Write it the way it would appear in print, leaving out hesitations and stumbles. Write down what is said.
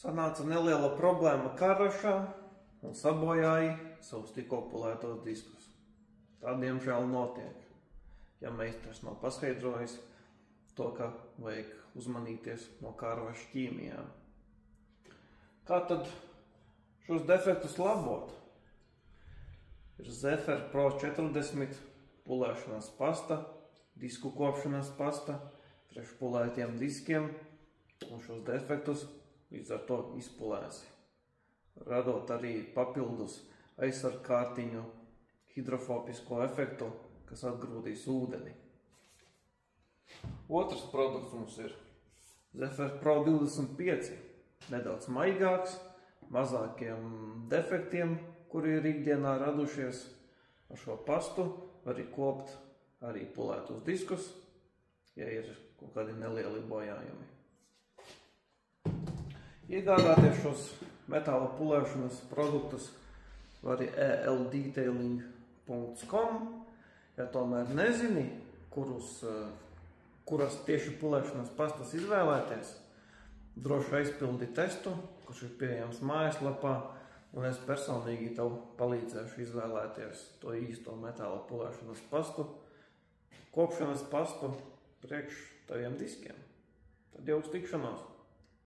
Sanāca neliela problēma karrašā un sabojāja savus tikko pulētos diskus. Tā diemžēl notiek, ja meistars nav paskaidrojis to, ka vajag uzmanīties no karraša ķīmijām. Kā tad šos defektus labot? Ir Zefer Pro 40 pulēšanas pasta, disku kopšanas pasta, priekš pulētiem diskiem, un šos defektus līdz ar to izpulēsi, radot arī papildus aizsargkārtiņu hidrofobisko efektu, kas atgrūdīs ūdeni. Otrs produkts mums ir Zefer Pro 25, nedaudz maigāks, mazākiem defektiem, kuri ir ikdienā radušies. Ar šo pastu var kopt arī pulētus diskus, ja ir kaut kādi nelieli bojājumi. Iegādāties šos metāla pulēšanas produktus var arī eldetailing.com. Ja tomēr nezini, kuras tieši pulēšanas pastas izvēlēties, droši aizpildi testu, kurš ir pieejams mājaslapā, un es personīgi tev palīdzēšu izvēlēties to īsto metāla pulēšanas pastu, kopšanas pastu priekš taviem diskiem. Tad jau uz tikšanos!